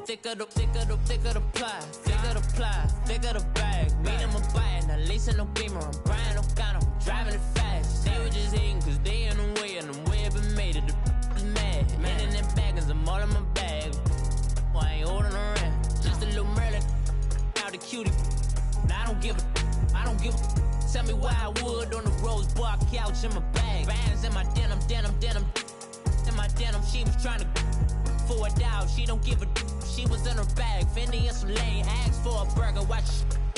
thicker the pie, thicker the bag. Meet him a bite, not leasing no beamer. I'm Brian O'Connor, I'm driving it fast. They were just hating cause they in the way, and the way I've been made it, the is mad. Man in them baggins, I'm all in my bag. I ain't holding around, just a little Merlin, out the cutie. Now I don't give a. Tell me why I would on the rose bar couch in my bag. Bands in my denim. In my denim, she was trying to for a doubt. She don't give a. She was in her bag. Fendi and some lane. Asked for a burger. Watch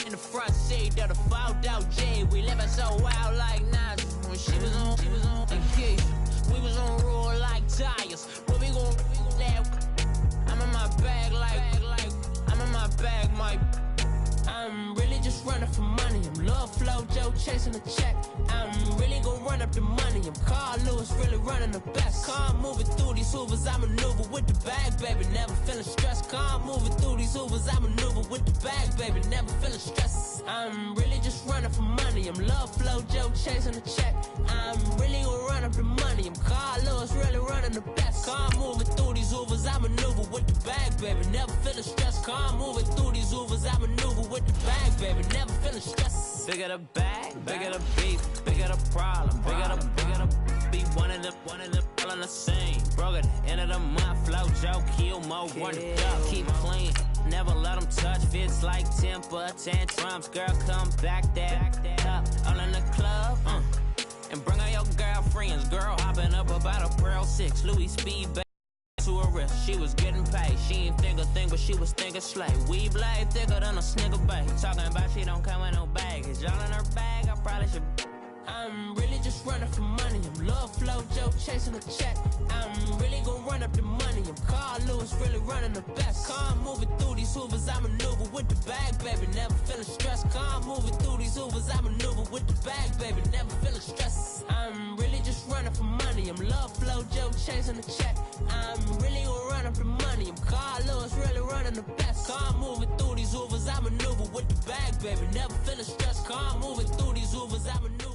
in the front seat of the fouled out J. We living so wild like Nas. When she was on vacation. We was on roll like tires. What we gon' laugh? I'm in my bag like I'm in my bag, Mike. I'm really just running for money. I'm Love Flow Joe chasing the check. I'm really gonna run up the money. I'm Carl Lewis, really running the best. Car moving through these hoovers, I maneuver with the bag, baby. Never feeling stressed. Car moving through these hoovers, I maneuver with the bag, baby. Never feeling stressed. I'm really just running for money. I'm Love Flow Joe chasing the check. I'm really gonna run up the money. I'm Carl Lewis, really running the best. Car moving through these hoovers, I maneuver with the bag, baby. Never feeling stressed. Car moving through these hoovers, I maneuver with the bag, baby. Never feeling stressed. Bigger the bag, bigger the beef, bigger the problem, bigger the beef. One of them all in the same. Broke at the end of the month, flow Joe, kill mo, run it up, keep clean. Never let them touch, fits like temper tantrums. Girl, come back that up, all in the club, and bring all your girlfriends. Girl hopping up about a Pearl 6, Louis Speed back to her wrist. She was getting paid, she ain't think a thing, but she was thinking slay. We blade thicker than a snicker bag. Talking about she don't come with no baggage. All in her bag, I probably should. I'm really just running for money. I'm Love Flow Joe chasing the check. I'm really gonna run up the money. I'm Carl Lewis, really running the best. Car moving through these hoovers, I maneuver with the bag, baby. Never feeling stressed. Car moving through these hoovers, I maneuver with the bag, baby. Never feeling stressed. I'm really just running for money. I'm Love Flow Joe chasing the check. I'm really gonna run up the money. I'm Carl Lewis, really running the best. Car moving through these hoovers, I maneuver with the bag, baby. Never feeling stressed. Car moving through these hoovers, I maneuver.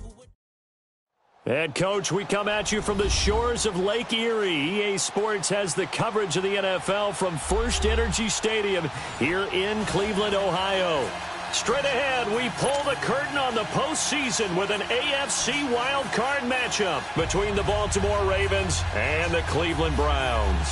And, Coach, we come at you from the shores of Lake Erie. EA Sports has the coverage of the NFL from First Energy Stadium here in Cleveland, Ohio. Straight ahead, we pull the curtain on the postseason with an AFC wildcard matchup between the Baltimore Ravens and the Cleveland Browns.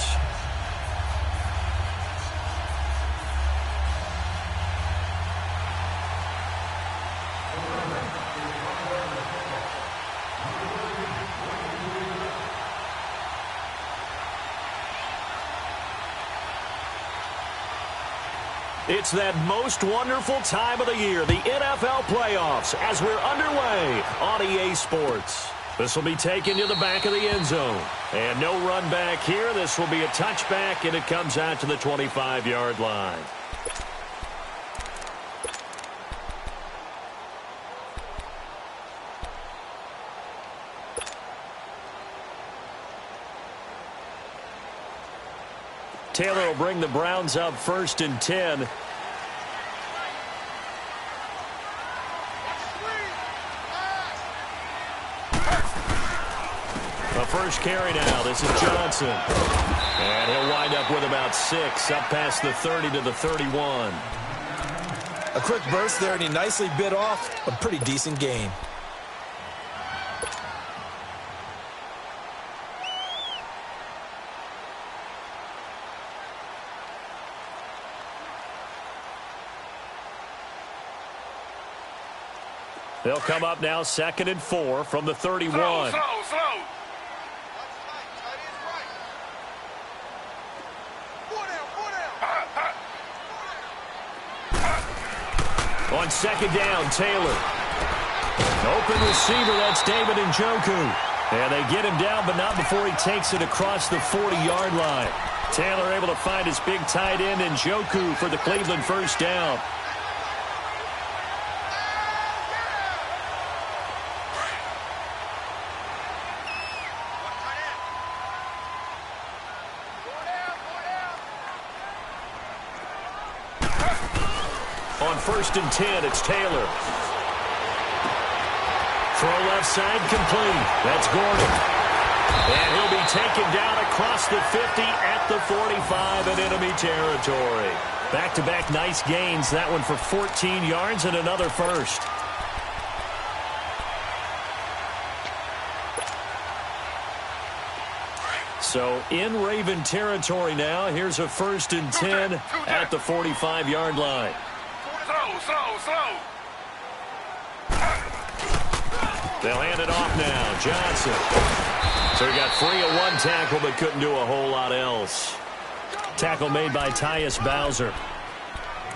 It's that most wonderful time of the year, the NFL playoffs, as we're underway on EA Sports. This will be taken to the back of the end zone. And no run back here. This will be a touchback, and it comes out to the 25-yard line. Taylor will bring the Browns up 1st and 10. The first carry now. This is Johnson. And he'll wind up with about 6, up past the 30 to the 31. A quick burst there, and he nicely bit off a pretty decent gain. They'll come up now 2nd and 4 from the 31. Slow. On 2nd down, Taylor. Open receiver, that's David Njoku. And they get him down, but not before he takes it across the 40-yard line. Taylor able to find his big tight end, Njoku, for the Cleveland first down. On 1st and 10, it's Taylor. Throw left side complete. That's Gordon. And he'll be taken down across the 50 at the 45 in enemy territory. Back-to-back nice gains. That one for 14 yards and another first. So in Raven territory now. Here's a 1st and 10 at the 45-yard line. Slow. They'll hand it off now. Johnson. So he got free of one tackle but couldn't do a whole lot else. Tackle made by Tyus Bowser.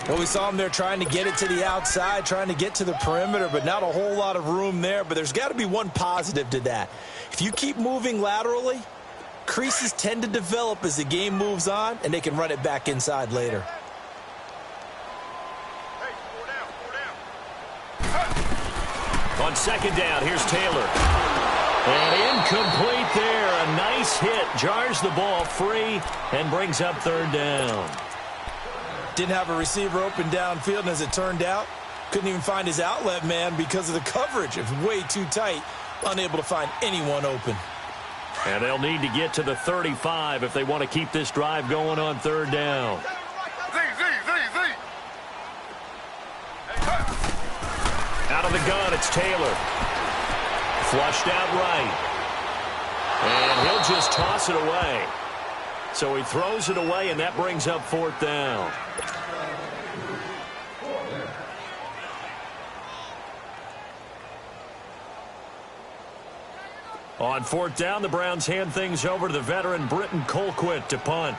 Well, we saw him there trying to get it to the outside, trying to get to the perimeter, but not a whole lot of room there. But there's got to be one positive to that. If you keep moving laterally, creases tend to develop as the game moves on, and they can run it back inside later. On 2nd down, here's Taylor. And incomplete there. A nice hit. Jars the ball free and brings up 3rd down. Didn't have a receiver open downfield, and as it turned out, couldn't even find his outlet man because of the coverage. It was way too tight. Unable to find anyone open. And they'll need to get to the 35 if they want to keep this drive going on 3rd down. Out of the gun, it's Taylor. Flushed out right. And he'll just toss it away. So he throws it away, and that brings up 4th down. On 4th down, the Browns hand things over to the veteran Britton Colquitt to punt.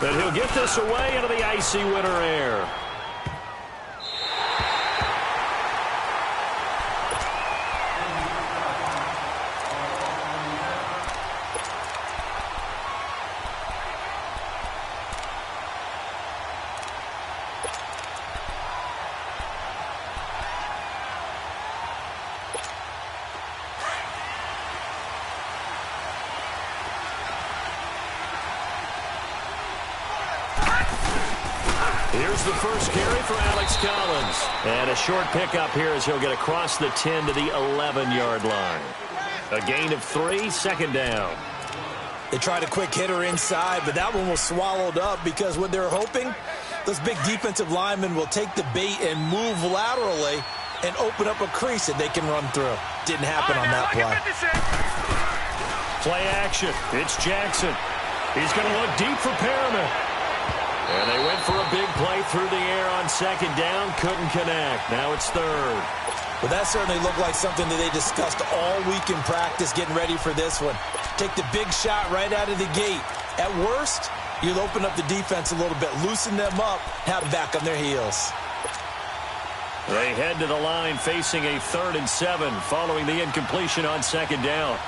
But he'll get this away into the icy winter air. Here's the first carry for Alex Collins. And a short pickup here as he'll get across the 10 to the 11-yard line. A gain of 3, 2nd down. They tried a quick hitter inside, but that one was swallowed up because what they're hoping, those big defensive linemen will take the bait and move laterally and open up a crease that they can run through. Didn't happen on that play. Play action. It's Jackson. He's going to look deep for Perriman. And they went for a big play through the air on 2nd down. Couldn't connect. Now it's 3rd. Well, that certainly looked like something that they discussed all week in practice, getting ready for this one. Take the big shot right out of the gate. At worst, you'll open up the defense a little bit, loosen them up, have them back on their heels. They head to the line facing a 3rd and 7 following the incompletion on 2nd down.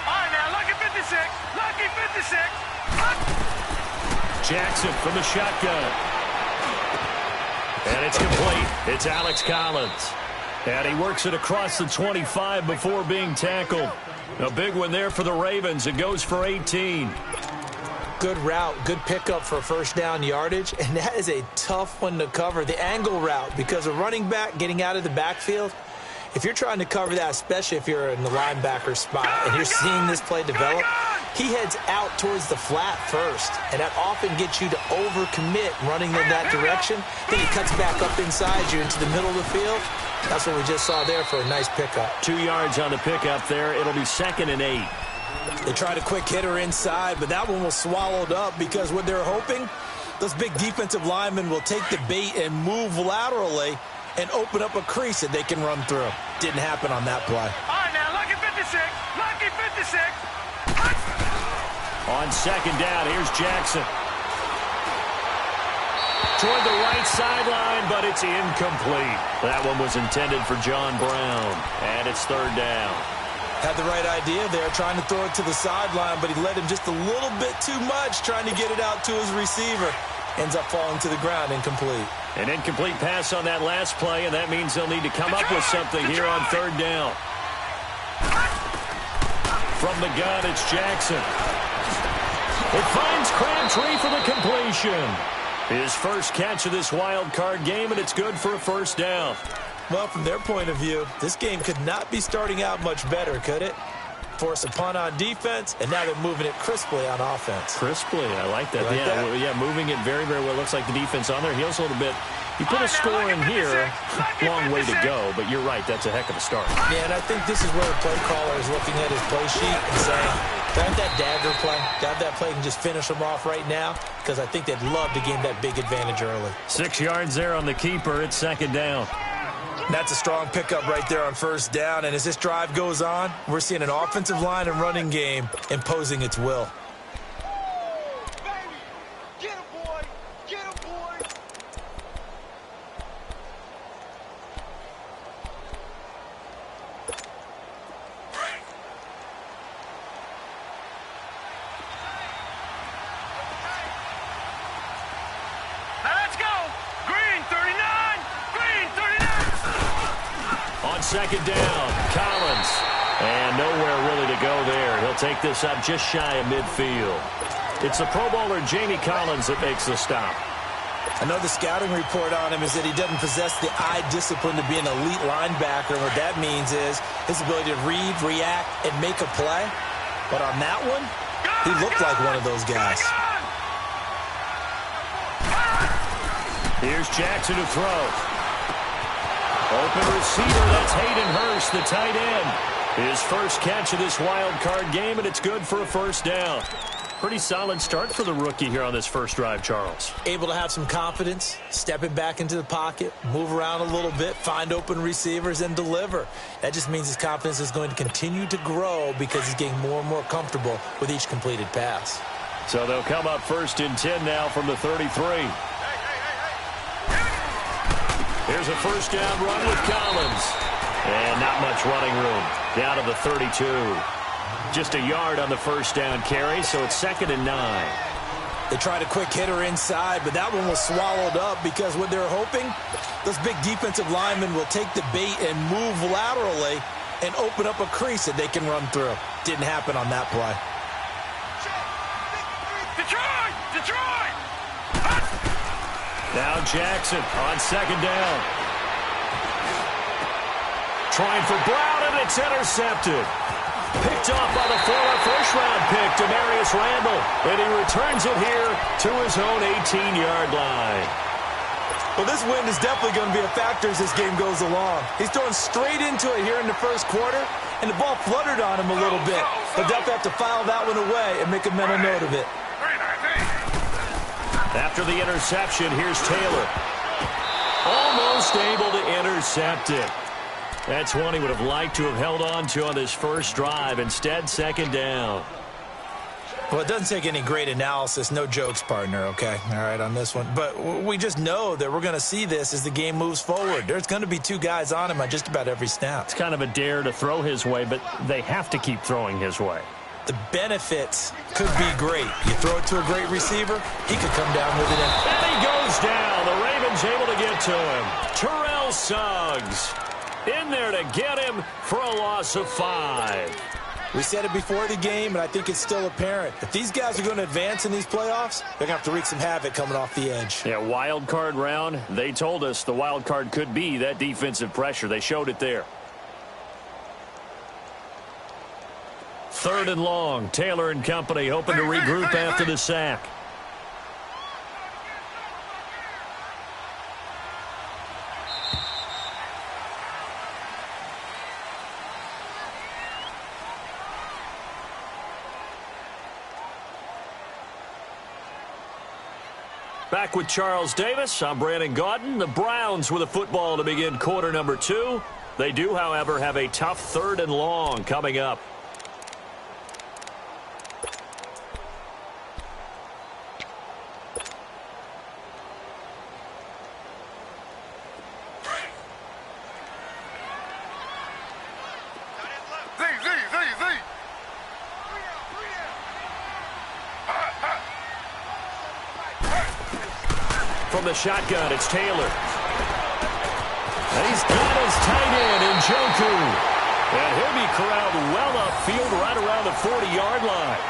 All right, now, lucky 56. Lucky 56. Jackson from the shotgun. And it's complete. It's Alex Collins. And he works it across the 25 before being tackled. A big one there for the Ravens. It goes for 18. Good route, good pickup for 1st down yardage, and that is a tough one to cover, the angle route, because a running back getting out of the backfield, if you're trying to cover that, especially if you're in the linebacker spot and you're seeing this play develop, he heads out towards the flat first, and that often gets you to overcommit running in that direction. Then he cuts back up inside you into the middle of the field. That's what we just saw there for a nice pickup. 2 yards on the pickup there. It'll be 2nd and 8. They tried a quick hitter inside, but that one was swallowed up because what they're hoping, those big defensive linemen will take the bait and move laterally and open up a crease that they can run through. Didn't happen on that play. All right, now, lucky 56. Lucky 56. On 2nd down, here's Jackson. Toward the right sideline, but it's incomplete. That one was intended for John Brown, and it's 3rd down. Had the right idea there, trying to throw it to the sideline, but he led him just a little bit too much, trying to get it out to his receiver. Ends up falling to the ground, incomplete. An incomplete pass on that last play, and that means they'll need to come up with something here on 3rd down. From the gun, it's Jackson. It finds Crabtree for the completion. His first catch of this wild card game, and it's good for a 1st down. Well, from their point of view, this game could not be starting out much better, could it? Force a punt on defense, and now they're moving it crisply on offense. Crisply, I like that. Like yeah, moving it very, very well. Looks like the defense on their heels a little bit. You put a score in here, long way to go, but you're right, that's a heck of a start. Yeah, and I think this is where the play caller is looking at his play sheet and saying, "Do I have that dagger play? Do I have that play and just finish them off right now?" Because I think they'd love to gain that big advantage early. 6 yards there on the keeper. It's second down. That's a strong pickup right there on first down, and as this drive goes on, we're seeing an offensive line and running game imposing its will. Second down, Collins. And nowhere really to go there. He'll take this up just shy of midfield. It's the Pro Bowler Jamie Collins that makes the stop. I know the scouting report on him is that he doesn't possess the eye discipline to be an elite linebacker. What that means is his ability to read, react, and make a play. But on that one, he looked like one of those guys. Here's Jackson to throw. Open receiver, that's Hayden Hurst, the tight end. His first catch of this wild card game, and it's good for a first down. Pretty solid start for the rookie here on this first drive, Charles. Able to have some confidence, stepping back into the pocket, move around a little bit, find open receivers, and deliver. That just means his confidence is going to continue to grow because he's getting more and more comfortable with each completed pass. So they'll come up first and 10 now from the 33. Here's a first down run with Collins. And not much running room. Down to the 32. Just a yard on the first down carry, so it's 2nd and 9. They tried a quick hitter inside, but that one was swallowed up because what they're hoping, those big defensive linemen will take the bait and move laterally and open up a crease that they can run through. Didn't happen on that play. Detroit! Now Jackson on second down. Trying for Brown, and it's intercepted. Picked off by the former first-round pick, Demarius Randall. And he returns it here to his own 18-yard line. Well, this wind is definitely going to be a factor as this game goes along. He's throwing straight into it here in the first quarter, and the ball fluttered on him a little bit. He'll definitely have to file that one away and make a mental note of it. After the interception, here's Taylor. Almost able to intercept it. That's one he would have liked to have held on to on this first drive. Instead, second down. Well, it doesn't take any great analysis. No jokes, partner, okay? All right, on this one. But we just know that we're going to see this as the game moves forward. There's going to be two guys on him on just about every snap. It's kind of a dare to throw his way, but they have to keep throwing his way. The benefits could be great. You throw it to a great receiver, he could come down with it. And he goes down. The Ravens able to get to him. Terrell Suggs in there to get him for a loss of 5. We said it before the game, and I think it's still apparent. If these guys are going to advance in these playoffs, they're going to have to wreak some havoc coming off the edge. Yeah, wild card round. They told us the wild card could be that defensive pressure. They showed it there. 3rd and long. Taylor and company hoping to regroup after the sack. Back with Charles Davis. I'm Brandon Gaudin. The Browns with a football to begin quarter number 2. They do, however, have a tough 3rd and long coming up. From the shotgun, it's Taylor. And he's got his tight end in Njoku. And he'll be corralled well upfield right around the 40-yard line.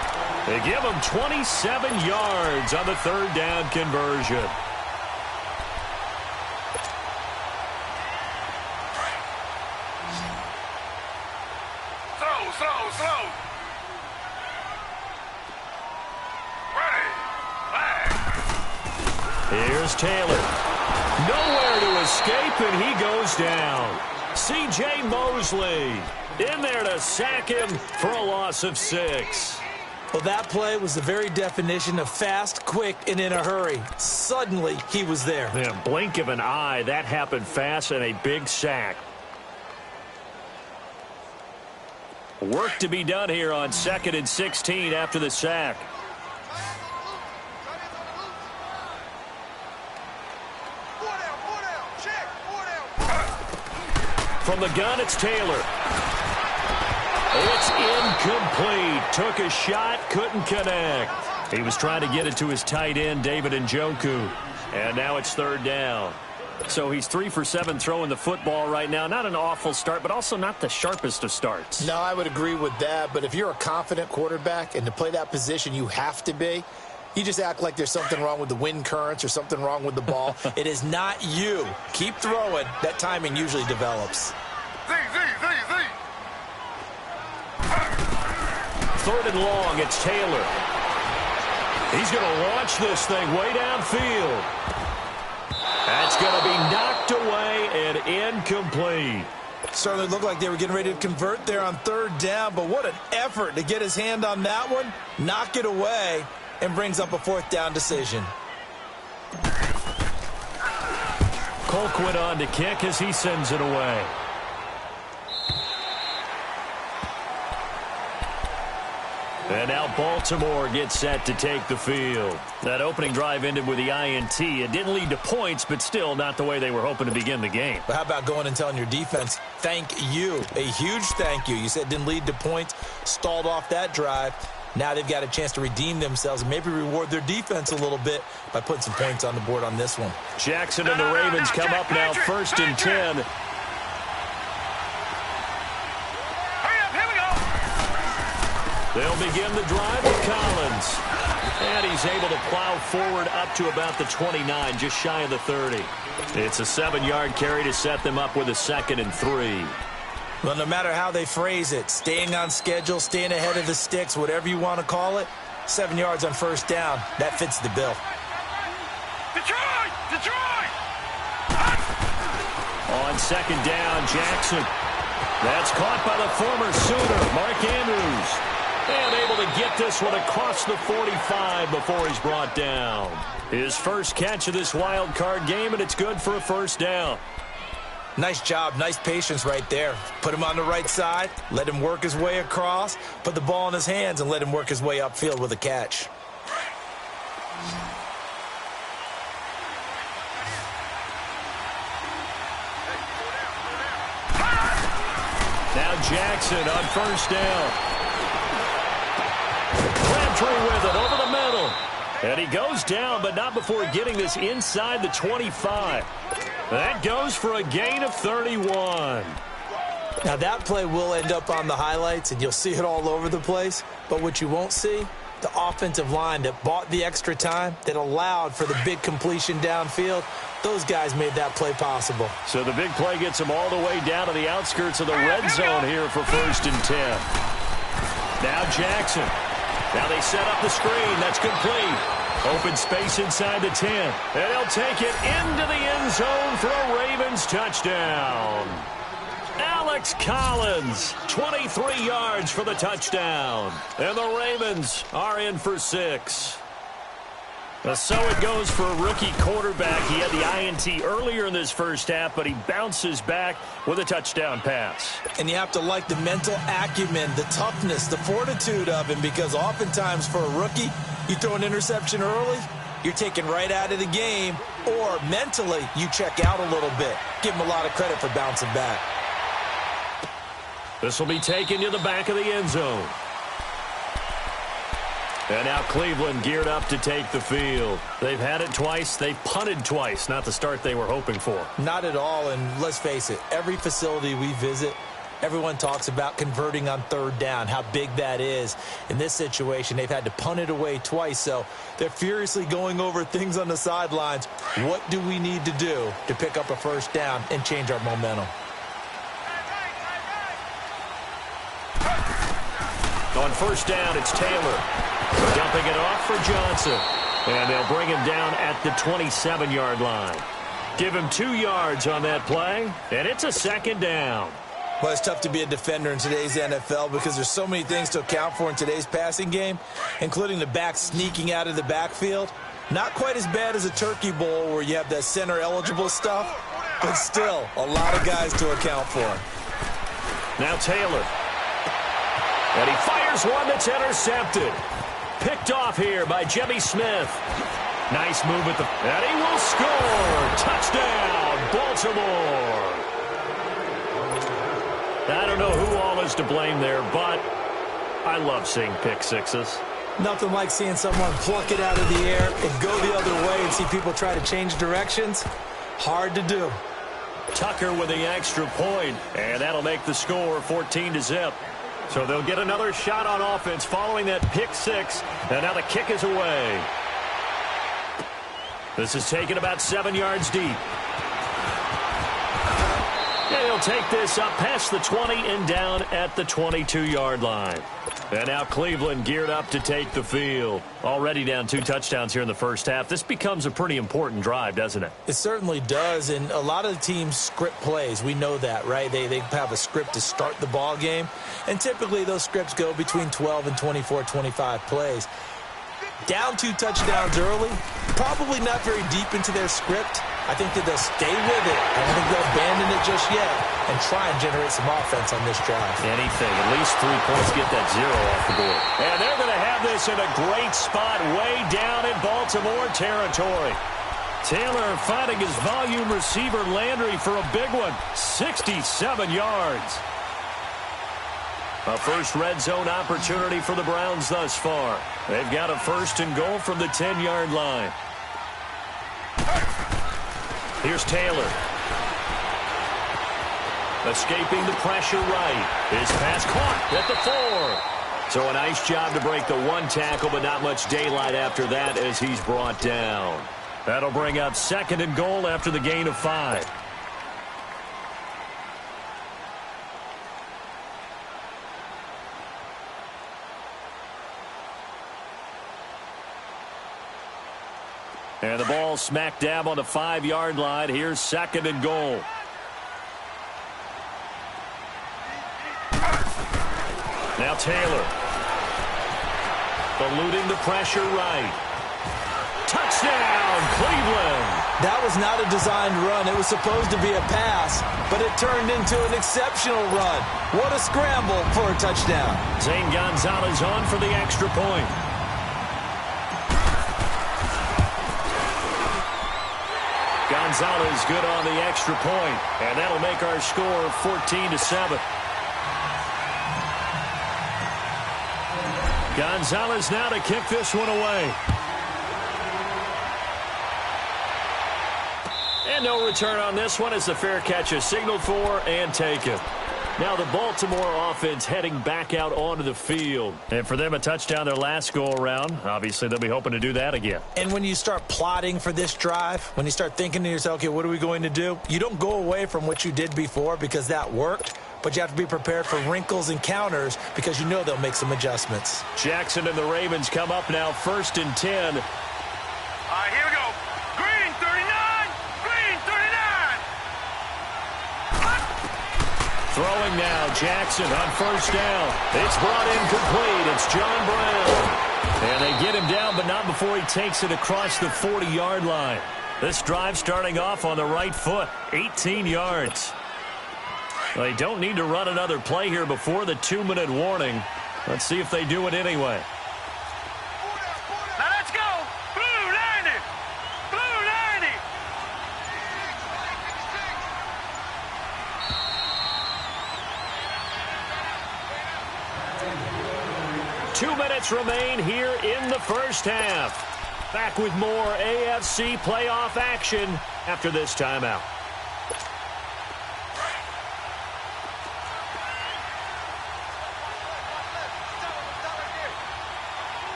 They give him 27 yards on the 3rd down conversion. slow. Ready. Flag. Here's Taylor. Nowhere to escape, and he goes down. C.J. Mosley in there to sack him for a loss of 6. Well, that play was the very definition of fast, quick, and in a hurry. Suddenly, he was there. Yeah, blink of an eye, that happened fast, and a big sack. Work to be done here on 2nd and 16 after the sack. From the gun, it's Taylor. It's incomplete. Took a shot, couldn't connect. He was trying to get it to his tight end, David Njoku. And now it's 3rd down. So he's 3 for 7 throwing the football right now. Not an awful start, but also not the sharpest of starts. No, I would agree with that. But if you're a confident quarterback and to play that position, you have to be. You just act like there's something wrong with the wind currents or something wrong with the ball. It is not you. Keep throwing. That timing usually develops. Z. 3rd and long, it's Taylor. He's going to launch this thing way downfield. That's going to be knocked away and incomplete. Certainly looked like they were getting ready to convert there on 3rd down, but what an effort to get his hand on that one, knock it away, and brings up a 4th down decision. Colquitt on to kick as he sends it away. And now Baltimore gets set to take the field. That opening drive ended with the INT. It didn't lead to points, but still not the way they were hoping to begin the game. But how about going and telling your defense, thank you, a huge thank you. You said it didn't lead to points, stalled off that drive. Now they've got a chance to redeem themselves and maybe reward their defense a little bit by putting some points on the board on this one. Jackson and the Ravens come up now 1st and 10. They'll begin the drive with Collins. And he's able to plow forward up to about the 29, just shy of the 30. It's a 7-yard carry to set them up with a 2nd and 3. Well, no matter how they phrase it, staying on schedule, staying ahead of the sticks, whatever you want to call it, 7 yards on 1st down, that fits the bill. Detroit! On 2nd down, Jackson. That's caught by the former Sooner, Mark Andrews. And able to get this one across the 45 before he's brought down. His first catch of this wild card game, and it's good for a 1st down. Nice job, nice patience right there. Put him on the right side, let him work his way across, put the ball in his hands, and let him work his way upfield with a catch. Now Jackson on 1st down. Crabtree with it over the middle. And he goes down, but not before getting this inside the 25. That goes for a gain of 31. Now that play will end up on the highlights, and you'll see it all over the place. But what you won't see, the offensive line that bought the extra time, that allowed for the big completion downfield, those guys made that play possible. So the big play gets them all the way down to the outskirts of the red zone here for 1st and 10. Now Jackson. Now they set up the screen. That's complete. Open space inside the 10. And he'll take it into the end zone for a Ravens touchdown. Alex Collins, 23 yards for the touchdown. And the Ravens are in for 6. So it goes for a rookie quarterback. He had the INT earlier in this first half, but he bounces back with a touchdown pass. And you have to like the mental acumen, the toughness, the fortitude of him, because oftentimes for a rookie, you throw an interception early, you're taken right out of the game, or mentally you check out a little bit. Give him a lot of credit for bouncing back. This will be taken to the back of the end zone. And now Cleveland geared up to take the field. They've had it twice. They've punted twice. Not the start they were hoping for. Not at all, and let's face it, every facility we visit, everyone talks about converting on 3rd down, how big that is. In this situation, they've had to punt it away twice, so they're furiously going over things on the sidelines. What do we need to do to pick up a 1st down and change our momentum? On first down, it's Taylor. Dumping it off for Johnson. And they'll bring him down at the 27-yard line. Give him 2 yards on that play, and it's a second down. Well, it's tough to be a defender in today's NFL because there's so many things to account for in today's passing game, including the back sneaking out of the backfield. Not quite as bad as a turkey bowl where you have that center-eligible stuff, but still a lot of guys to account for. Now Taylor. And he fires one that's intercepted. Picked off here by Jimmy Smith. Nice move at the... And he will score! Touchdown, Baltimore! I don't know who all is to blame there, but I love seeing pick sixes. Nothing like seeing someone pluck it out of the air and go the other way and see people try to change directions. Hard to do. Tucker with the extra point, and that'll make the score 14-0. So they'll get another shot on offense following that pick six, and now the kick is away. This is taken about 7 yards deep. And he'll take this up past the 20 and down at the 22-yard line. And now Cleveland geared up to take the field. Already down 2 touchdowns here in the first half. This becomes a pretty important drive, doesn't it? It certainly does, and a lot of the teams script plays. We know that, right? They have a script to start the ball game, and typically those scripts go between 12 and 24, 25 plays. Down 2 touchdowns early, probably not very deep into their script. I think that they'll stay with it. I don't think they'll abandon it just yet and try and generate some offense on this drive. Anything. At least 3 points, get that 0 off the board. And they're going to have this in a great spot way down in Baltimore territory. Taylor finding his volume receiver Landry for a big one. 67 yards. A first red zone opportunity for the Browns thus far. They've got a 1st and goal from the 10-yard line. Here's Taylor. Escaping the pressure right. His pass caught at the 4. So a nice job to break the 1 tackle, but not much daylight after that as he's brought down. That'll bring up 2nd and goal after the gain of 5. And the ball smack dab on the 5-yard line. Here's 2nd and goal. Now Taylor. Eluding the pressure right. Touchdown, Cleveland. That was not a designed run. It was supposed to be a pass, but it turned into an exceptional run. What a scramble for a touchdown. Zane Gonzalez on for the extra point. Gonzalez good on the extra point, and that'll make our score 14-7. Gonzalez now to kick this one away. And no return on this one as the fair catch is signaled for and taken. Now the Baltimore offense heading back out onto the field. And for them, a touchdown their last go-around. Obviously, they'll be hoping to do that again. And when you start plotting for this drive, when you start thinking to yourself, okay, what are we going to do? You don't go away from what you did before because that worked, but you have to be prepared for wrinkles and counters because you know they'll make some adjustments. Jackson and the Ravens come up now 1st and 10. All right, here we go. Green, 39. Green, 39. Throwing now, Jackson on 1st down. It's brought in complete. It's John Brown. And they get him down, but not before he takes it across the 40-yard line. This drive starting off on the right foot, 18 yards. They don't need to run another play here before the 2-minute warning. Let's see if they do it anyway. Now let's go. Blue 90. Blue 90. 2 minutes remain here in the first half. Back with more AFC playoff action after this timeout.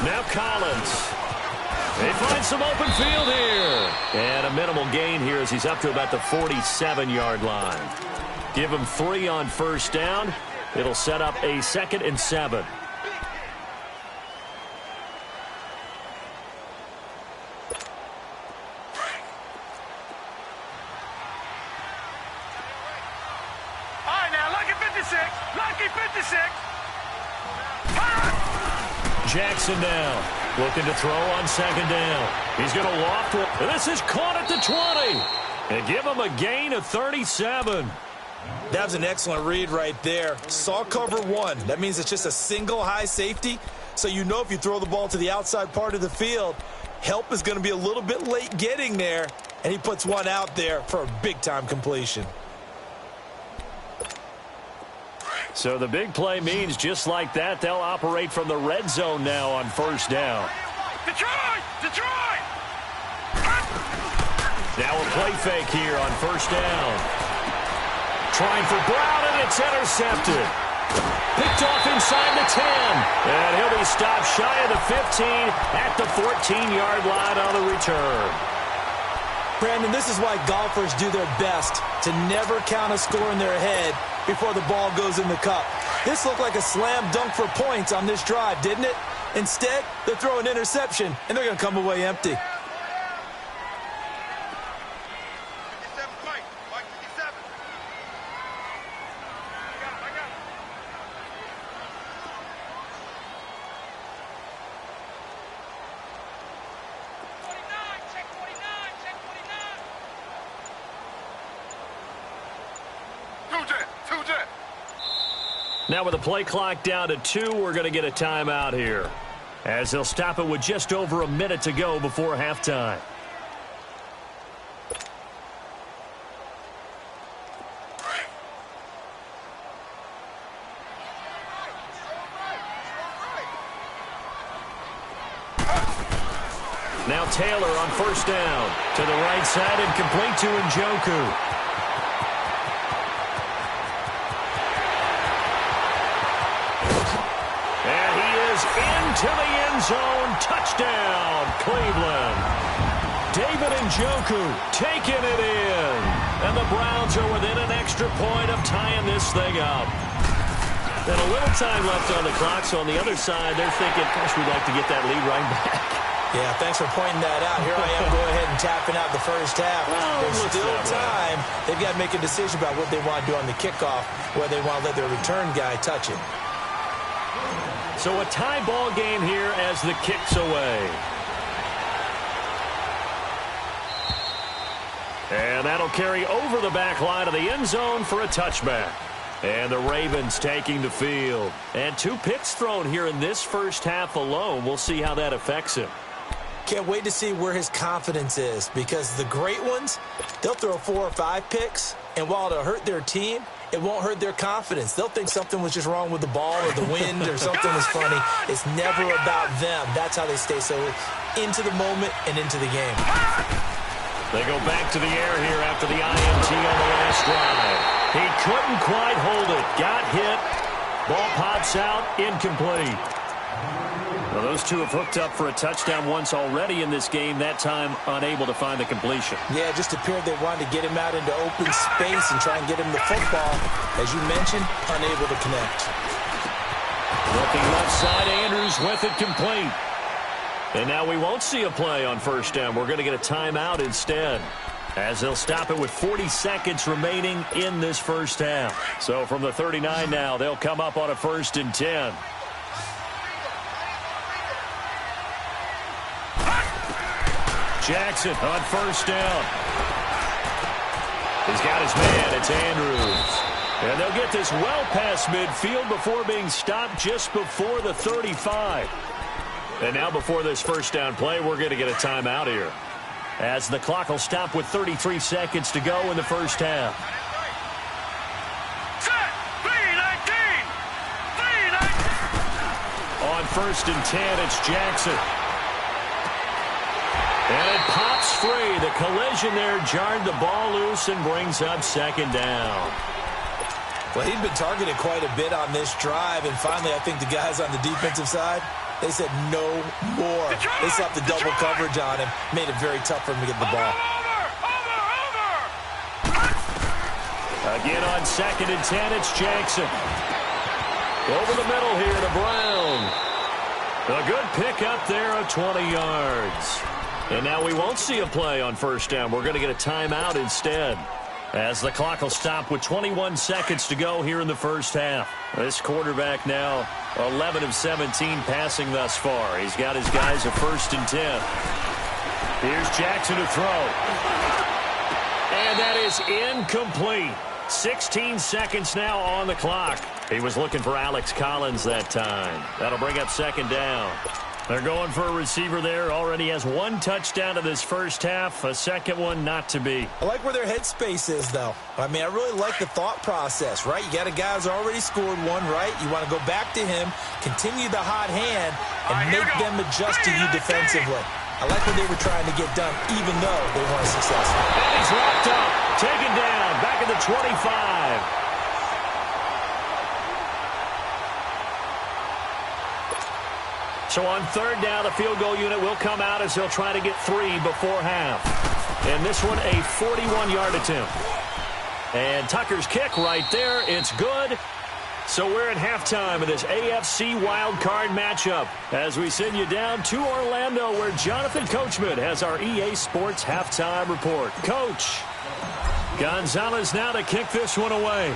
Now Collins. They find some open field here. And a minimal gain here as he's up to about the 47-yard line. Give him 3 on 1st down. It'll set up a 2nd and 7. Jackson now, looking to throw on 2nd down. He's going to loft one. This is caught at the 20. And give him a gain of 37. That was an excellent read right there. Saw cover 1. That means it's just a single high safety. So you know if you throw the ball to the outside part of the field, help is going to be a little bit late getting there. And he puts one out there for a big-time completion. So the big play means just like that, they'll operate from the red zone now on 1st down. Detroit! Detroit! Now a play fake here on 1st down. Trying for Brown, and it's intercepted. Picked off inside the 10. And he'll be stopped shy of the 15 at the 14-yard line on the return. Brandon, this is why golfers do their best to never count a score in their head before the ball goes in the cup. This looked like a slam dunk for points on this drive, didn't it? Instead, they throw an interception, and they're going to come away empty. Now with the play clock down to 2, we're going to get a timeout here, as they'll stop it with just over a minute to go before halftime. Now Taylor on 1st down. To the right side and complete to Njoku. Into the end zone. Touchdown, Cleveland. David Njoku taking it in. And the Browns are within an extra point of tying this thing up. And a little time left on the clock, so on the other side, they're thinking, gosh, we'd like to get that lead right back. Yeah, thanks for pointing that out. Here I am, go ahead and tapping out the first half. There's still time. They've got to make a decision about what they want to do on the kickoff, whether they want to let their return guy touch it. So a tie ball game here as the kick's away. And that'll carry over the back line of the end zone for a touchback. And the Ravens taking the field. And 2 picks thrown here in this first half alone. We'll see how that affects him. Can't wait to see where his confidence is, because the great ones, they'll throw 4 or 5 picks, and while it'll hurt their team, it won't hurt their confidence. They'll think something was just wrong with the ball or the wind or something was funny. It's never about them. That's how they stay so into the moment and into the game. They go back to the air here after the INT on the last drive. He couldn't quite hold it. Got hit. Ball pops out. Incomplete. Well, those two have hooked up for a touchdown once already in this game, that time unable to find the completion. Yeah, it just appeared they wanted to get him out into open space and try and get him the football. As you mentioned, unable to connect. Looking left side, Andrews with it complete. And now we won't see a play on 1st down. We're going to get a timeout instead, as they'll stop it with 40 seconds remaining in this first half. So from the 39 now, they'll come up on a 1st and 10. Jackson on 1st down. He's got his man. It's Andrews. And they'll get this well past midfield before being stopped just before the 35. And now before this 1st down play, we're going to get a timeout here, as the clock will stop with 33 seconds to go in the first half. Set! 3-19! On 1st and 10, it's Jackson. And it pops free. The collision there jarred the ball loose and brings up 2nd down. Well, he'd been targeted quite a bit on this drive, and finally I think the guys on the defensive side, they said no more. They slapped the double coverage on him, made it very tough for him to get the ball. Again on 2nd and 10, it's Jackson. Over the middle here to Brown. A good pickup there of 20 yards. And now we won't see a play on first down. We're going to get a timeout instead, as the clock will stop with 21 seconds to go here in the first half. This quarterback now 11 of 17 passing thus far. He's got his guys at 1st and 10. Here's Jackson to throw. And that is incomplete. 16 seconds now on the clock. He was looking for Alex Collins that time. That'll bring up 2nd down. They're going for a receiver there. Already has 1 touchdown in this first half. A second one not to be. I like where their headspace is, though. I mean, I really like the thought process, right? You got a guy who's already scored one, right? You want to go back to him, continue the hot hand, and make them adjust to you defensively. I like what they were trying to get done, even though they weren't successful. And he's locked up, taken down, back at the 25. So on 3rd down, the field goal unit will come out as they'll try to get 3 before half. And this one, a 41-yard attempt. And Tucker's kick right there. It's good. So we're at halftime of this AFC wildcard matchup as we send you down to Orlando, where Jonathan Coachman has our EA Sports halftime report. Coach, Gonzalez now to kick this one away.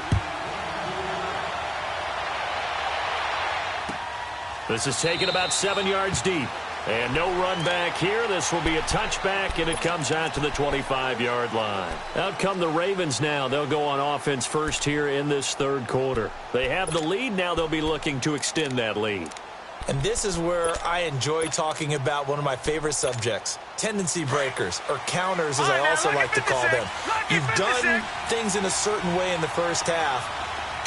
This is taken about 7 yards deep. And no run back here. This will be a touchback, and it comes out to the 25-yard line. Out come the Ravens now. They'll go on offense first here in this 3rd quarter. They have the lead. Now they'll be looking to extend that lead. And this is where I enjoy talking about one of my favorite subjects, tendency breakers, or counters, as I also like to call them. You've done things in a certain way in the first half,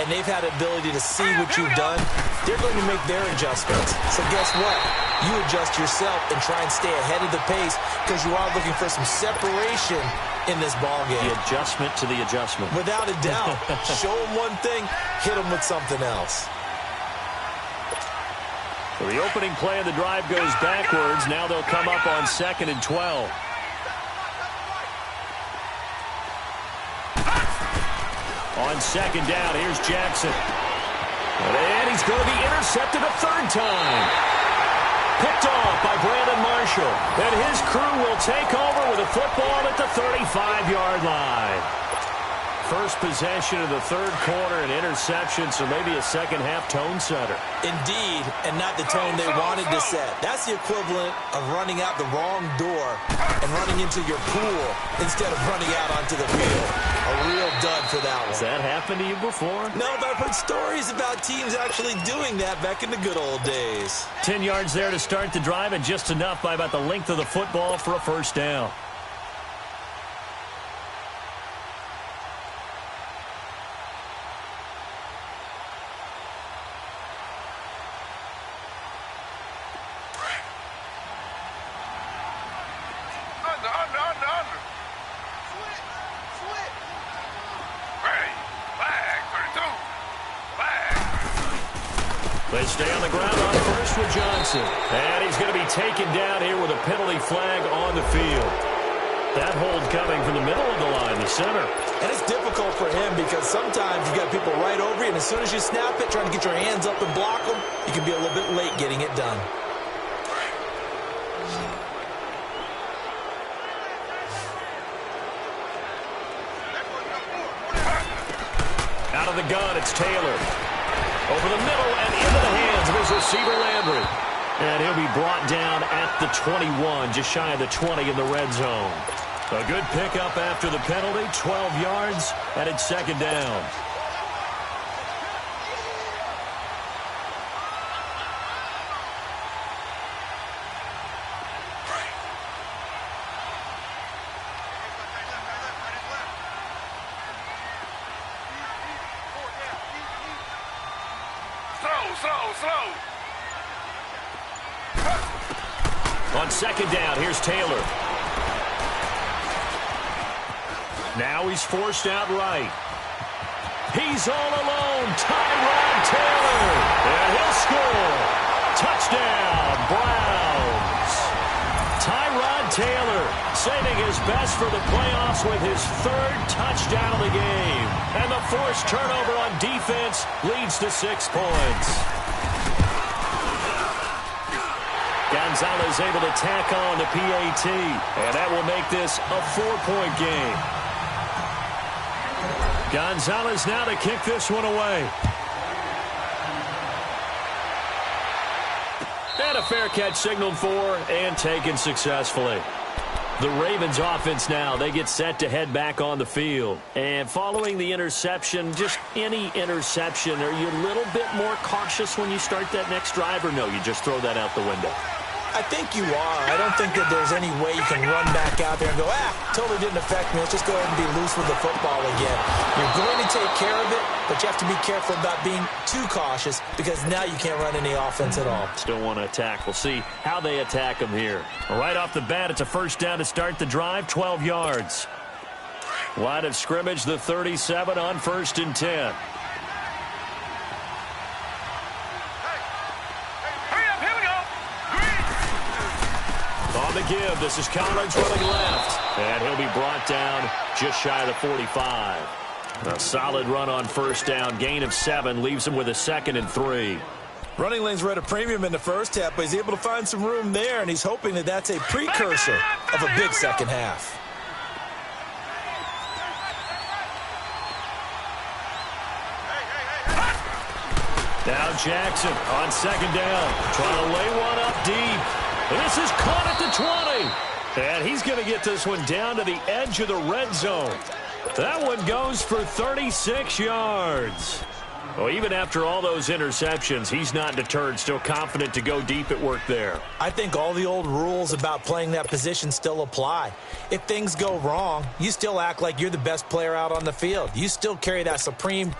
and they've had the ability to see what you've done. They're going to make their adjustments. So guess what? You adjust yourself and try and stay ahead of the pace, because you are looking for some separation in this ballgame. The adjustment to the adjustment. Without a doubt. Show them one thing, hit them with something else. So the opening play of the drive goes backwards. Now they'll come up on 2nd and 12. On 2nd down, here's Jackson. And he's going to be intercepted a 3rd time. Picked off by Brandon Marshall. And his crew will take over with a football at the 35-yard line. First possession of the 3rd quarter, an interception, so maybe a second-half tone setter. Indeed, and not the tone they wanted to set. That's the equivalent of running out the wrong door and running into your pool instead of running out onto the field. A real dud for that one. Has that happened to you before? No, but I've heard stories about teams actually doing that back in the good old days. 10 yards there to start the drive, and just enough by about the length of the football for a first down. They stay on the ground on first with Johnson. And he's going to be taken down here with a penalty flag on the field. That hold coming from the middle of the line, the center. And it's difficult for him because sometimes you've got people right over you, and as soon as you snap it, trying to get your hands up and block them, you can be a little bit late getting it done. Out of the gun, it's Taylor. Over the middle and into the hands of his receiver, Landry. And he'll be brought down at the 21, just shy of the 20 in the red zone. A good pickup after the penalty, 12 yards, and it's 2nd down. Slow. On 2nd down, here's Taylor. Now he's forced out right. He's all alone. Tyrod Taylor. And he'll score. Touchdown, Browns. Tyrod Taylor saving his best for the playoffs with his 3rd touchdown of the game. And the forced turnover on defense leads to 6 points. Gonzalez able to tack on the PAT, and that will make this a 4-point game. Gonzalez now to kick this one away. And a fair catch signaled for and taken successfully. The Ravens offense now, they get set to head back on the field. And following the interception, just any interception, are you a little bit more cautious when you start that next drive, or no, you just throw that out the window? I think you are. I don't think that there's any way you can run back out there and go, totally didn't affect me. Let's just go ahead and be loose with the football again. You're going to take care of it, but you have to be careful about being too cautious because now you can't run any offense at all. Still want to attack. We'll see how they attack them here. Right off the bat, it's a first down to start the drive, 12 yards. Line of scrimmage, the 37 on 1st and 10. On the give, this is Collins running left. And he'll be brought down just shy of the 45. A solid run on first down. Gain of 7 leaves him with a 2nd and 3. Running lanes were at a premium in the first half, but he's able to find some room there, and he's hoping that that's a precursor of a big second half. Now Jackson on 2nd down. Trying to lay one up deep. This is caught at the 20. And he's going to get this one down to the edge of the red zone. That one goes for 36 yards. Well, even after all those interceptions, he's not deterred, still confident to go deep at work there. I think all the old rules about playing that position still apply. If things go wrong, you still act like you're the best player out on the field. You still carry that supreme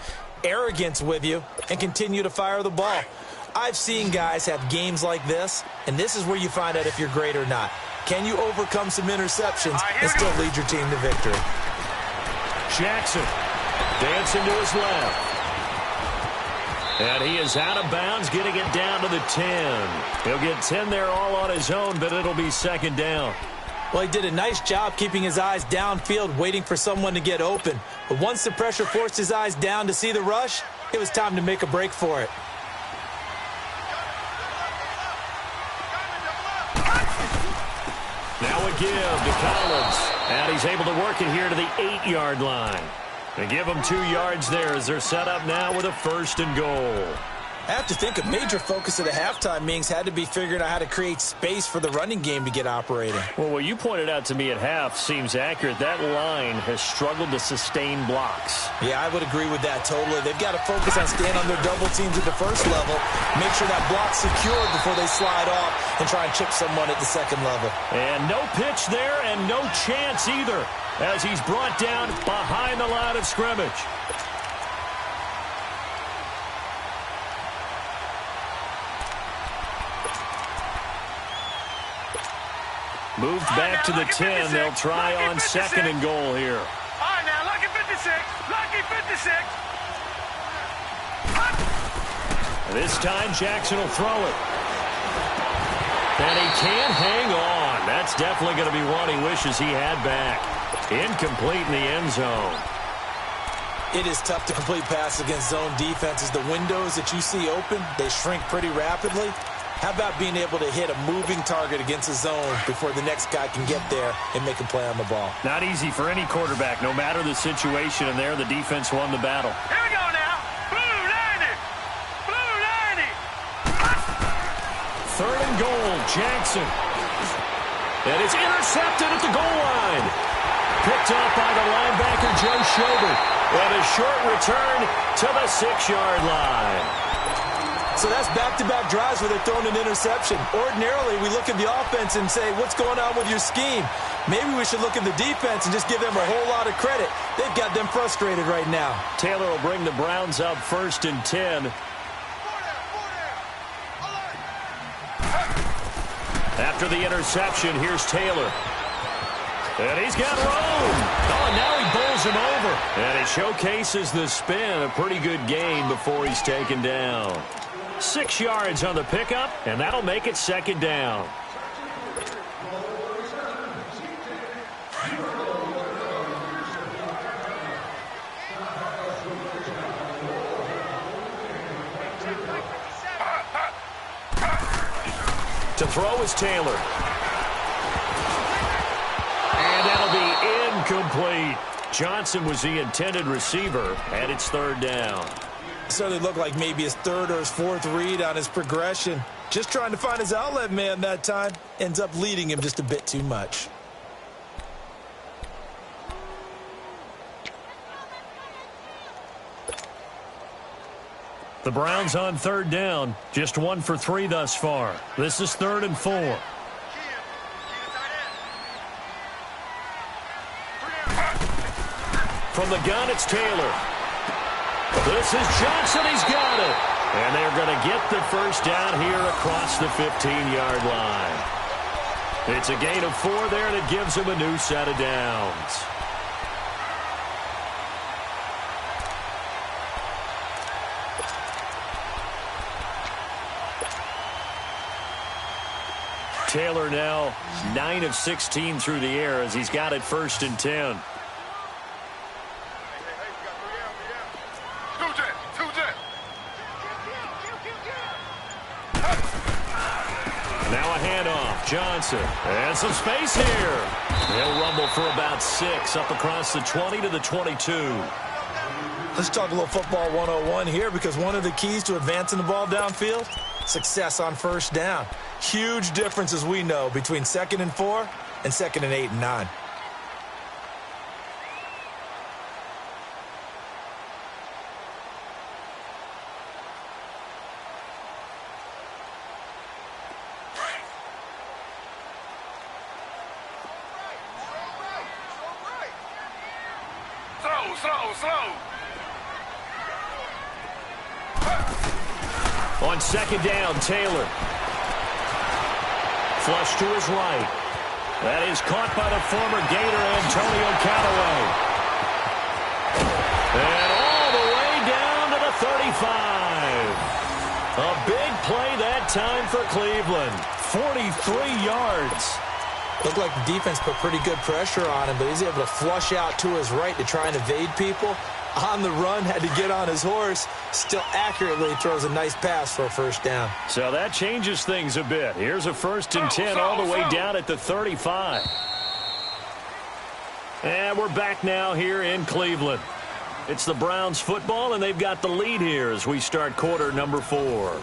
arrogance with you and continue to fire the ball. I've seen guys have games like this, and this is where you find out if you're great or not. Can you overcome some interceptions and still lead your team to victory? Jackson dancing to his left. And he is out of bounds, getting it down to the 10. He'll get 10 there all on his own, but it'll be 2nd down. Well, he did a nice job keeping his eyes downfield, waiting for someone to get open. But once the pressure forced his eyes down to see the rush, it was time to make a break for it. Now a give to Collins. And he's able to work it here to the 8-yard line. And give them 2 yards there as they're set up now with a 1st and goal. I have to think a major focus of the halftime meetings had to be figuring out how to create space for the running game to get operating. Well, what you pointed out to me at half seems accurate. That line has struggled to sustain blocks. Yeah, I would agree with that totally. They've got to focus on staying on their double teams at the first level, make sure that block's secured before they slide off and try and chip someone at the 2nd level. And no pitch there and no chance either as he's brought down behind the line of scrimmage. Moved back to the 10. They'll try on 2nd and goal here. All right, now, lucky 56. Lucky 56. This time, Jackson will throw it. And he can't hang on. That's definitely going to be one he wishes he had back. Incomplete in the end zone. It is tough to complete passes against zone defenses. The windows that you see open, they shrink pretty rapidly. How about being able to hit a moving target against a zone before the next guy can get there and make a play on the ball? Not easy for any quarterback, no matter the situation, and there the defense won the battle. Here we go now. Blue 90. Blue 90. 3rd and goal, Jackson. And it's intercepted at the goal line. Picked up by the linebacker, Joe Schobert. And a short return to the 6-yard line. So that's back-to-back drives where they're throwing an interception. Ordinarily, we look at the offense and say, what's going on with your scheme? Maybe we should look at the defense and just give them a whole lot of credit. They've got them frustrated right now. Taylor will bring the Browns up 1st and 10. After the interception, here's Taylor. And he's got room. Oh, and now he bowls him over. And he showcases the spin. A pretty good gain before he's taken down. 6 yards on the pickup, and that'll make it 2nd down. To throw is Taylor. And that'll be incomplete. Johnson was the intended receiver, and it's third down. Certainly looked like maybe his third or his fourth read on his progression. Just trying to find his outlet man that time. Ends up leading him just a bit too much. The Browns on third down. Just 1 for 3 thus far. This is 3rd and 4. From the gun, it's Taylor. This is Johnson. He's got it. And they're going to get the first down here across the 15-yard line. It's a gain of 4 there, and it gives him a new set of downs. Taylor now 9 of 16 through the air as he's got it 1st and 10. Now a handoff. Johnson. And some space here. He'll rumble for about 6 up across the 20 to the 22. Let's talk a little football 101 here, because one of the keys to advancing the ball downfield, success on first down. Huge difference, as we know, between 2nd and 4 and 2nd and 8 and 9. Slow. On 2nd down, Taylor. Flush to his right. That is caught by the former Gator, Antonio Callaway. And all the way down to the 35. A big play that time for Cleveland. 43 yards. Looked like the defense put pretty good pressure on him, but he's able to flush out to his right to try and evade people. On the run, had to get on his horse. Still accurately throws a nice pass for a first down. So that changes things a bit. Here's a 1st and 10 all the way down at the 35. And we're back now here in Cleveland. It's the Browns football, and they've got the lead here as we start quarter number 4.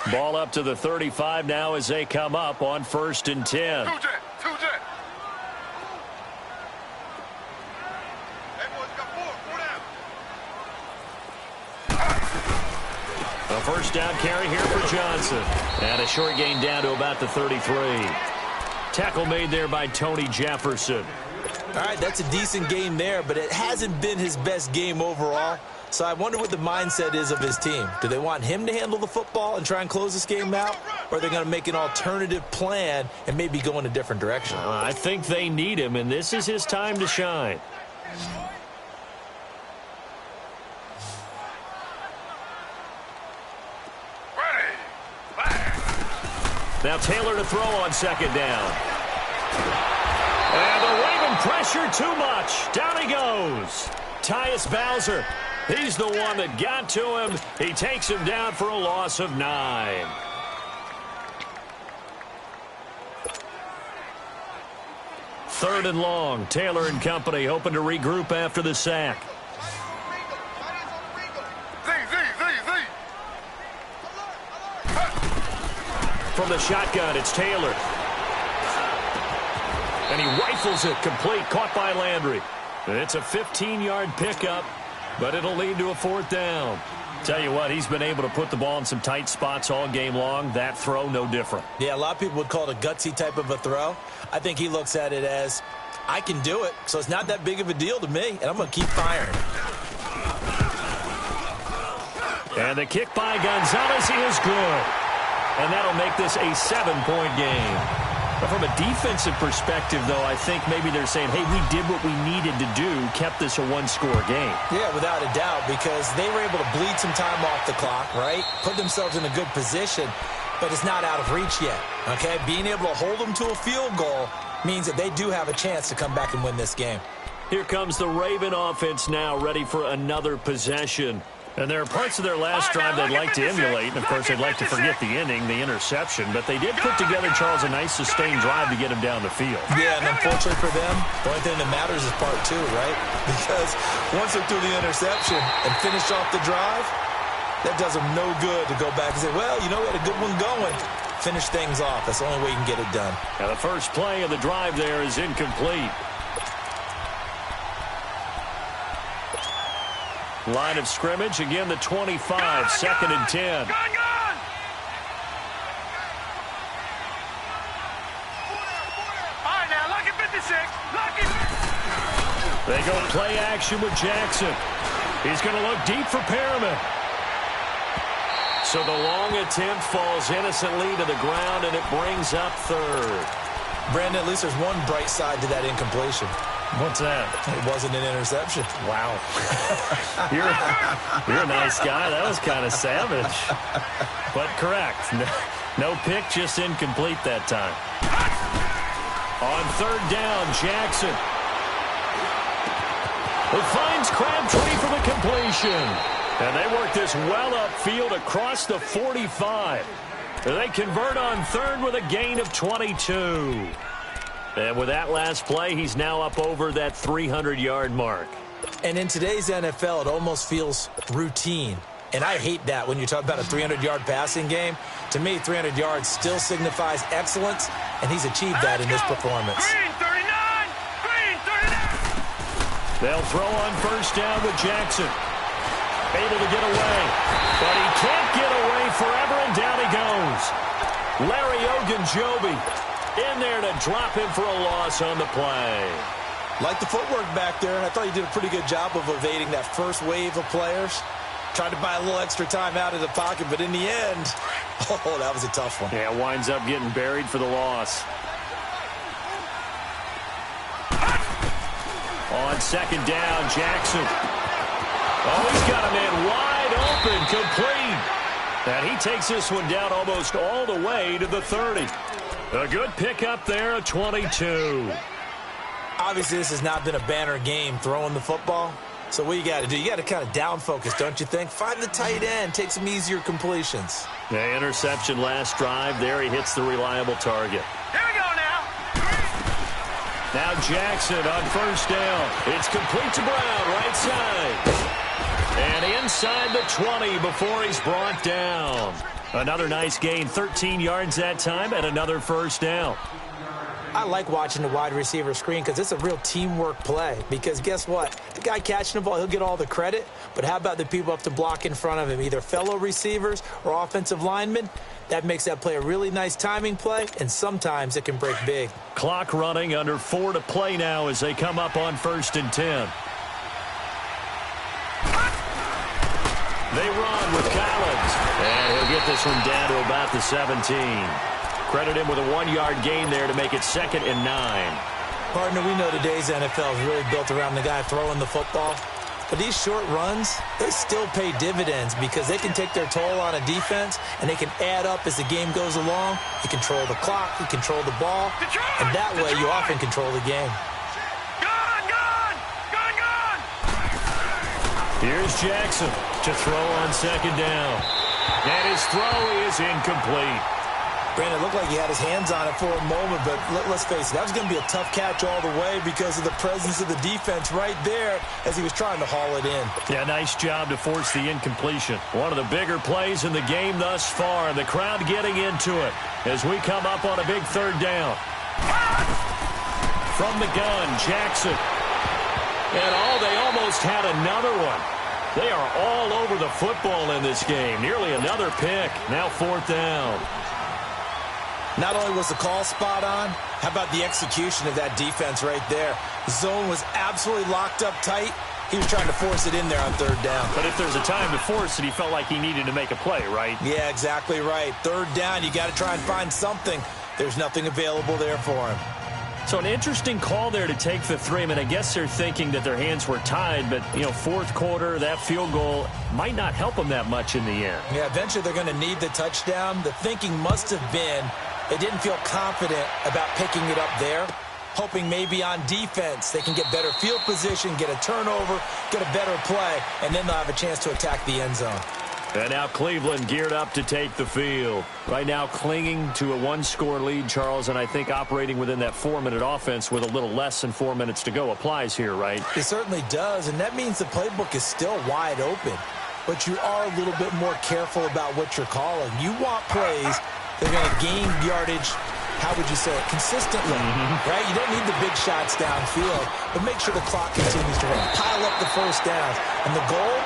Ball up to the 35 now as they come up on 1st and 10. A first down carry here for Johnson. And a short gain down to about the 33. Tackle made there by Tony Jefferson. All right, that's a decent game there, but it hasn't been his best game overall. So I wonder what the mindset is of his team. Do they want him to handle the football and try and close this game out? Or are they going to make an alternative plan and maybe go in a different direction? I think they need him, and this is his time to shine. Now Taylor to throw on 2nd down. And the waving pressure too much. Down he goes. Tyus Bowser. He's the one that got to him. He takes him down for a loss of 9. Third and long. Taylor and company hoping to regroup after the sack. From the shotgun, it's Taylor. And he rifles it complete, caught by Landry. It's a 15-yard pickup, but it'll lead to a 4th down. Tell you what, he's been able to put the ball in some tight spots all game long. That throw, no different. Yeah, a lot of people would call it a gutsy type of a throw. I think he looks at it as, I can do it, so it's not that big of a deal to me, and I'm going to keep firing. And the kick by Gonzalez is good. And that'll make this a 7-point game. But from a defensive perspective, though, I think maybe they're saying, hey, we did what we needed to do, kept this a one-score game. Yeah, without a doubt, because they were able to bleed some time off the clock, right? Put themselves in a good position, but it's not out of reach yet, okay? Being able to hold them to a field goal means that they do have a chance to come back and win this game. Here comes the Raven offense now, ready for another possession. And there are parts of their last drive they'd like to emulate, and, of course, they'd like to forget the inning, the interception. But they did put together, Charles, a nice sustained drive to get him down the field. Yeah, and unfortunately for them, the only thing that matters is part two, right? Because once they threw the interception and finished off the drive, that does them no good to go back and say, well, you know, we had a good one going. Finish things off. That's the only way you can get it done. Now, the first play of the drive there is incomplete. Line of scrimmage, again the 25, second and 10. Gun! All right, now, lucky 56. Lucky. They go play action with Jackson. He's going to look deep for Perriman. So the long attempt falls innocently to the ground, and it brings up third. Brandon, at least there's one bright side to that incompletion. What's that? It wasn't an interception. Wow. You're a nice guy. That was kind of savage. But correct. No pick, just incomplete that time. On third down, Jackson. Who finds Crabtree for the completion. And they work this well upfield across the 45. They convert on third with a gain of 22. And with that last play, he's now up over that 300-yard mark. And in today's NFL, it almost feels routine. And I hate that when you talk about a 300-yard passing game. To me, 300 yards still signifies excellence, and he's achieved that in this performance. Green 39! Green 39! They'll throw on first down with Jackson. Able to get away. But he can't get away forever, and down he goes. Larry Ogunjobi in there to drop him for a loss on the play. Like the footwork back there, and I thought he did a pretty good job of evading that first wave of players. Tried to buy a little extra time out of the pocket, but in the end, oh, that was a tough one. Yeah, winds up getting buried for the loss. On second down, Jackson. Oh, he's got a man wide open, complete. And he takes this one down almost all the way to the 30. A good pickup there at 22. Obviously, this has not been a banner game throwing the football. So what you got to do, you got to kind of down focus, don't you think? Find the tight end, take some easier completions. The interception last drive. There he hits the reliable target. Here we go now. Now Jackson on first down. It's complete to Brown, right side. And inside the 20 before he's brought down. Another nice gain, 13 yards that time, and another first down. I like watching the wide receiver screen because it's a real teamwork play. Because guess what? The guy catching the ball, he'll get all the credit. But how about the people up to block in front of him, either fellow receivers or offensive linemen? That makes that play a really nice timing play, and sometimes it can break big. Clock running, under 4 to play now as they come up on first and 10. They run with Collins. And he'll get this one down to about the 17. Credit him with a 1-yard gain there to make it 2nd and 9. Partner, we know today's NFL is really built around the guy throwing the football. But these short runs, they still pay dividends because they can take their toll on a defense, and they can add up as the game goes along. You control the clock, you control the ball, and that way you often control the game. Here's Jackson to throw on second down. And his throw is incomplete. Brandon, it looked like he had his hands on it for a moment, but let's face it, that was going to be a tough catch all the way because of the presence of the defense right there as he was trying to haul it in. Yeah, nice job to force the incompletion. One of the bigger plays in the game thus far, and the crowd getting into it as we come up on a big third down. From the gun, Jackson. And they almost had another one. They are all over the football in this game. Nearly another pick. Now 4th down. Not only was the call spot on, how about the execution of that defense right there? The zone was absolutely locked up tight. He was trying to force it in there on 3rd down. But if there's a time to force it, he felt like he needed to make a play, right? Yeah, exactly right. 3rd down, you got to try and find something. There's nothing available there for him. So an interesting call there to take the 3. I mean, I guess they're thinking that their hands were tied, but, you know, fourth quarter, that field goal might not help them that much in the end. Yeah, eventually they're going to need the touchdown. The thinking must have been they didn't feel confident about picking it up there, hoping maybe on defense they can get better field position, get a turnover, get a better play, and then they'll have a chance to attack the end zone. And now Cleveland geared up to take the field. Right now clinging to a 1-score lead, Charles, and I think operating within that 4-minute offense with a little less than 4 minutes to go applies here, right? It certainly does, and that means the playbook is still wide open. But you are a little bit more careful about what you're calling. You want plays that are going to gain yardage, how would you say it, consistently, right? You don't need the big shots downfield, but make sure the clock continues to run. Pile up the first downs. And the goal?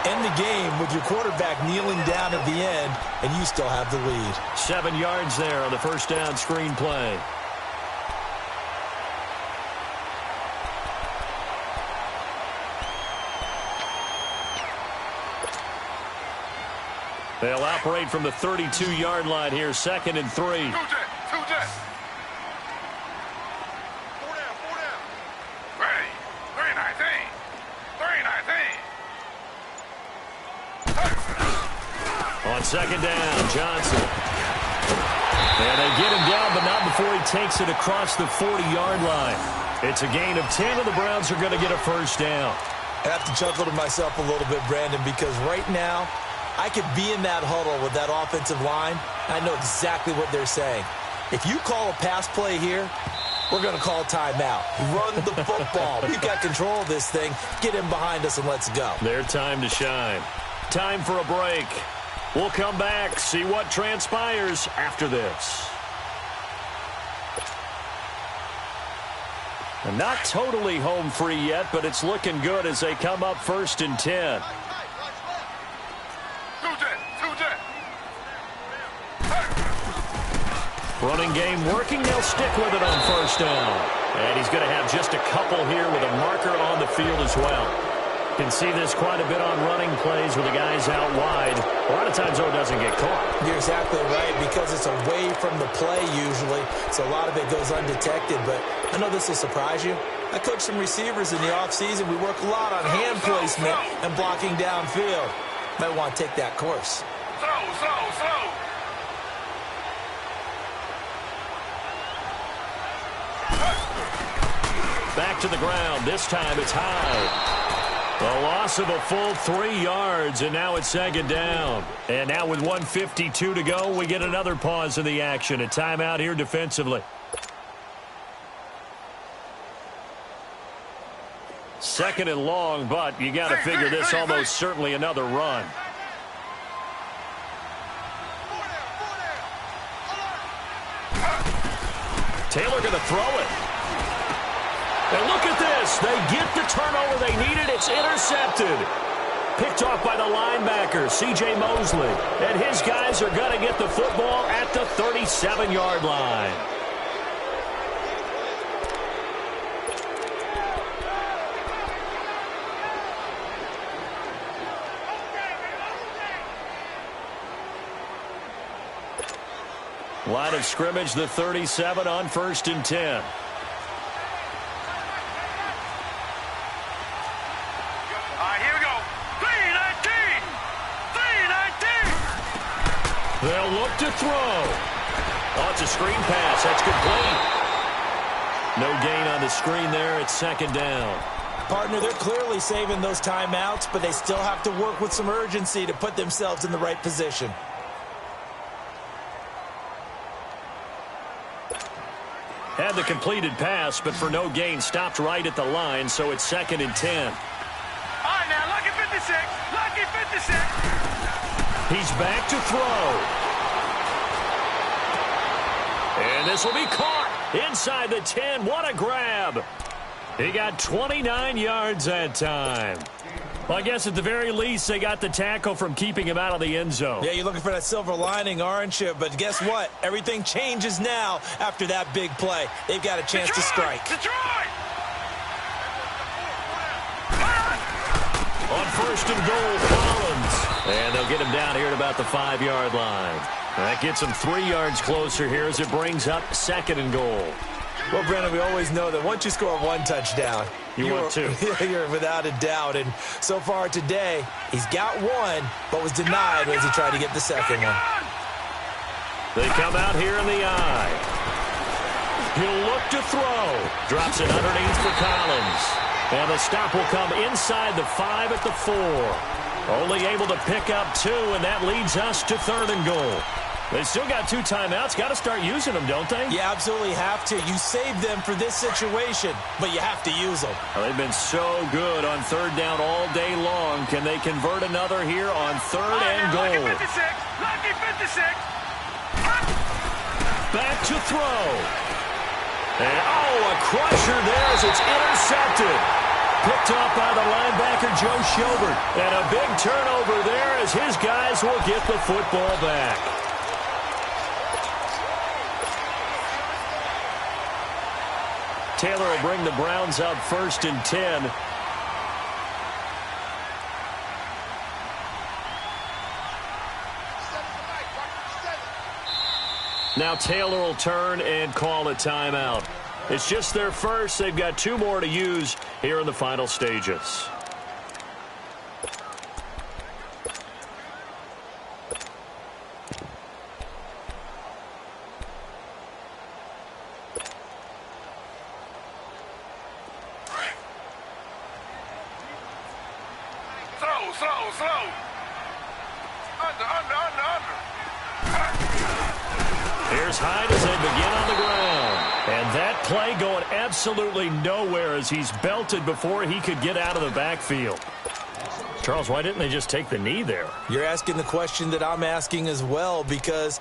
End the game with your quarterback kneeling down at the end, and you still have the lead. 7 yards there on the first down screen play. They'll operate from the 32-yard line here, 2nd and 3. Two jet. 4 down. Ready. 3-19. On 2nd down, Johnson. And they get him down, but not before he takes it across the 40-yard line. It's a gain of 10, and the Browns are going to get a first down. I have to chuckle to myself a little bit, Brandon, because right now I could be in that huddle with that offensive line. I know exactly what they're saying. If you call a pass play here, we're going to call timeout. Run the football. We've got control of this thing. Get him behind us and let's go. Their time to shine. Time for a break. We'll come back, see what transpires after this. And not totally home free yet, but it's looking good as they come up 1st and 10. Running game working. They'll stick with it on 1st down. And he's going to have just a couple here with a marker on the field as well. Can see this quite a bit on running plays with the guys out wide. A lot of times, though, it doesn't get caught. You're exactly right, because it's away from the play usually, so a lot of it goes undetected. But I know this will surprise you. I coach some receivers in the offseason. We work a lot on hand placement and blocking downfield. Might want to take that course. Slow. Back to the ground. This time it's high. A loss of a full 3 yards, and now it's 2nd down. And now with 1:52 to go, we get another pause in the action. A timeout here defensively. 2nd and long, but you got to figure this almost certainly another run. Taylor going to throw it. And look at this. They get the turnover they needed. It's intercepted. Picked off by the linebacker, C.J. Mosley. And his guys are going to get the football at the 37-yard line. Line of scrimmage, the 37 on 1st and 10. They'll look to throw. Oh, it's a screen pass. That's complete. No gain on the screen there. It's 2nd down. Partner, they're clearly saving those timeouts, but they still have to work with some urgency to put themselves in the right position. Had the completed pass, but for no gain, stopped right at the line, so it's 2nd and 10. All right, now, lucky 56. Lucky 56. He's back to throw. And this will be caught inside the 10. What a grab. He got 29 yards that time. Well, I guess at the very least, they got the tackle from keeping him out of the end zone. Yeah, you're looking for that silver lining, aren't you? But guess what? Everything changes now after that big play. They've got a chance to strike. On 1st and goal, Collins. And they'll get him down here at about the 5-yard line. That gets him 3 yards closer here as it brings up 2nd and goal. Well, Brandon, we always know that once you score 1 touchdown, you want 2. You're without a doubt. And so far today, he's got 1, but was denied as he tried to get the 2nd one. They come out here in the eye. He'll look to throw. Drops it underneath for Collins. And the stop will come inside the 5 at the 4. Only able to pick up 2, and that leads us to 3rd and goal. They still got 2 timeouts. Got to start using them, don't they? You absolutely have to. You save them for this situation, but you have to use them. Well, they've been so good on 3rd down all day long. Can they convert another here on 3rd and goal? Lucky 56. Lucky 56. Back to throw. And, a crusher there as it's intercepted. Picked off by the linebacker, Joe Schobert. And a big turnover there as his guys will get the football back. Taylor will bring the Browns up 1st and 10. Now Taylor will turn and call a timeout. It's just their first. They've got 2 more to use here in the final stages. Slow. Under. Here's Hyde as they begin on the ground. And that play going absolutely nowhere as he's belted before he could get out of the backfield. Charles, why didn't they just take the knee there? You're asking the question that I'm asking as well, because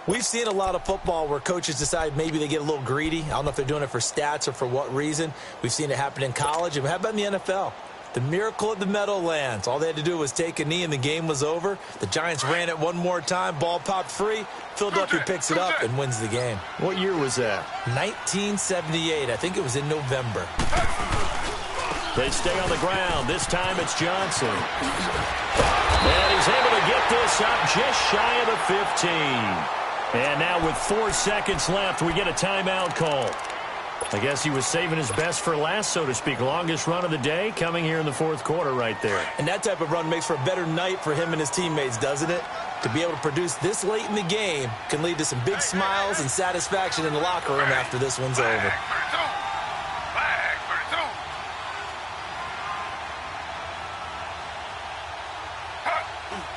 we've seen a lot of football where coaches decide maybe they get a little greedy. I don't know if they're doing it for stats or for what reason. We've seen it happen in college. And how about in the NFL? The miracle of the Meadowlands. All they had to do was take a knee and the game was over. The Giants ran it one more time. Ball popped free. Philadelphia picks it up and wins the game. What year was that? 1978. I think it was in November. They stay on the ground. This time it's Johnson. And he's able to get this up just shy of the 15. And now with 4 seconds left, we get a timeout call. I guess he was saving his best for last, so to speak. Longest run of the day coming here in the 4th quarter right there. And that type of run makes for a better night for him and his teammates, doesn't it? To be able to produce this late in the game can lead to some big smiles and satisfaction in the locker room after this one's over.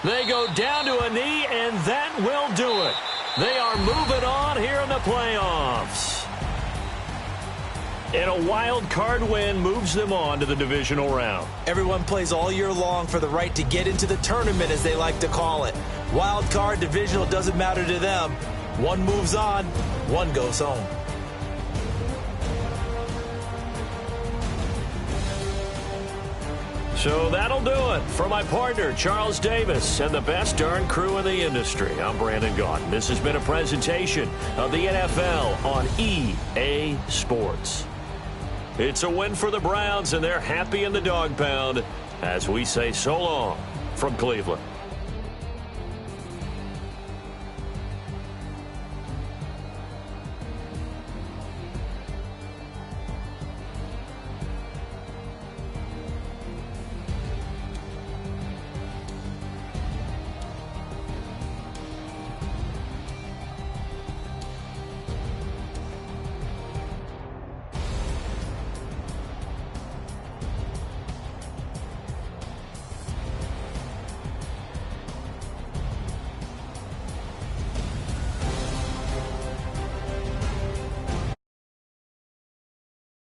They go down to a knee, and that will do it. They are moving on here in the playoffs. And a wild card win moves them on to the divisional round. Everyone plays all year long for the right to get into the tournament, as they like to call it. Wild card, divisional, doesn't matter to them. One moves on, one goes home. So that'll do it. For my partner, Charles Davis, and the best darn crew in the industry, I'm Brandon Gaudin. This has been a presentation of the NFL on EA Sports. It's a win for the Browns, and they're happy in the dog pound as we say so long from Cleveland.